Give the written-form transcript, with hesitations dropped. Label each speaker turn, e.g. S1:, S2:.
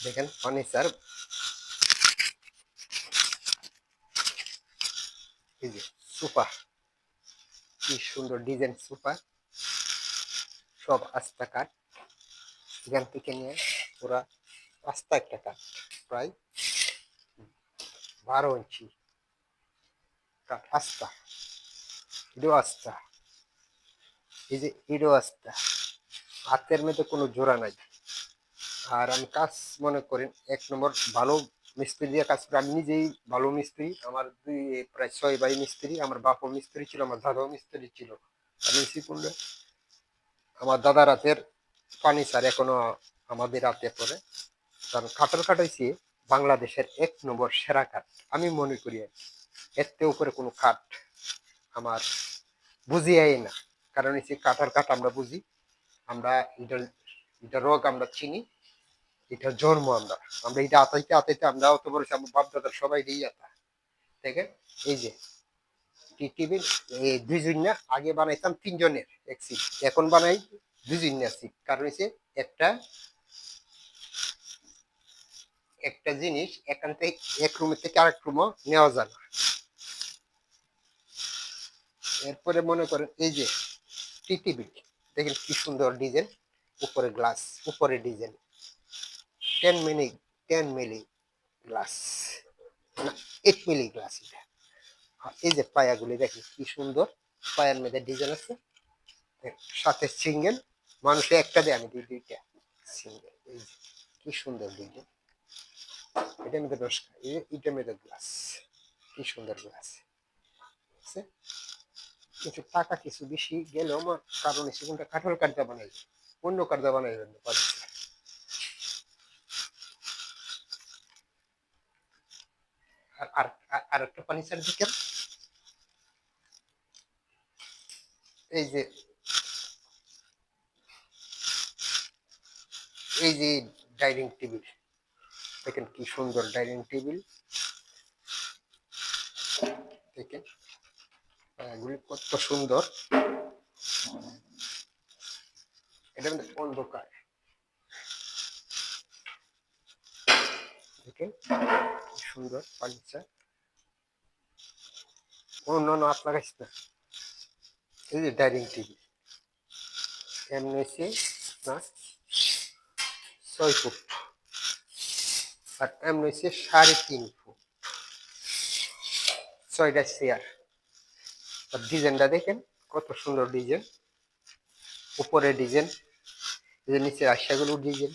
S1: দেখেন ফার্নিচার, এই যে সোফা, কি সুন্দর ডিজাইন সোফা, সব আস্তা কাঠ। এখান থেকে নিয়ে পুরা আস্তা একটা কাঠ, প্রায় 12 ইঞ্চি কাঠ আস্তা, এটাও আস্তা, এই যে এটাও আস্তা, হাতের মধ্যে কোনো জোড়া নাই। আর আমি কাজ মনে করেন 1 নম্বর ভালো মিস্ত্রি দিয়ে কাজ করি। আমি নিজেই ভালো মিস্ত্রি, আমার প্রায় 6 ভাই মিস্ত্রি, আমার বাপও মিস্ত্রি ছিল, আমার দাদাও মিস্ত্রি ছিল। আমি করলে আমার দাদার হাতের ফার্নিচার এখনো আমাদের হাতে পড়ে, কারণ কাঠের কাঠ হয়েছে বাংলাদেশের 1 নম্বর সেরা কাঠ আমি মনে করি। এর উপরে কোনো কাঠ আমার বুঝিয়াই না, কারণ হচ্ছে কাঠের কাঠ আমরা বুঝি, আমরা এটা রোগ আমরা চিনি, এটা জন্ম আমরা আমরা এটা আতাইতে আতাইতে আমরা অত বড় আমার বাপ দাদার সবাই দিয়ে আতা। দেখেন এই যে টি টেবিল, এই 2 জন না, আগে বানাইতাম 3 জনের এক সিট, এখন বানাই 2 জন না সিট। কারণ হচ্ছে একটা একটা জিনিস এখান থেকে এক রুমের থেকে আরেক রুমও নেওয়া যায় না। এরপরে মনে করেন এই যে টি টেবিল, দেখেন কি সুন্দর ডিজাইন, উপরে গ্লাস, উপরে ডিজাইন 10 মিলি 10 মিলি গ্লাস, না 8 মিলি গ্লাস। এটা এই যে পায়াগুলি দেখেন কি সুন্দর, পায়ের মধ্যে ডিজাইন আছে, সাথে সিঙ্গেল, মানুষে একটা দেয়, আমি দিই 2টা সিঙ্গেল। এই যে কি সুন্দর ডিজাইন, এটার মধ্যে নমস্কার, এই যে এটার মধ্যে গ্লাস, কি সুন্দর গ্লাস আছে। কিছু টাকা কিছু বেশি গেলেও আমার কারণ এসে কোনটা কাঠের কাঠটা বানাই, অন্য কাঠটা বানাই পারি। আর আর একটা ফার্নিচার দিকেন, এই যে এই যে ডাইনিং টেবিল, দেখেন কি সুন্দর ডাইনিং টেবিল, দেখেন এগুলি কত সুন্দর, এটা অন্ধকার, দেখেন সুন্দর ফার্নিচার, অন্যান্য হাত লাগাইছ না। এই যে ডাইনিং টেবিল, এমনি হচ্ছে না 6 ফুট, আর এমনি হচ্ছে 3.5 ফুট, 6টা চেয়ার। আর ডিজাইনটা দেখেন কত সুন্দর ডিজাইন, উপরে ডিজাইন, এই যে নিচে আশাগুলো ডিজাইন,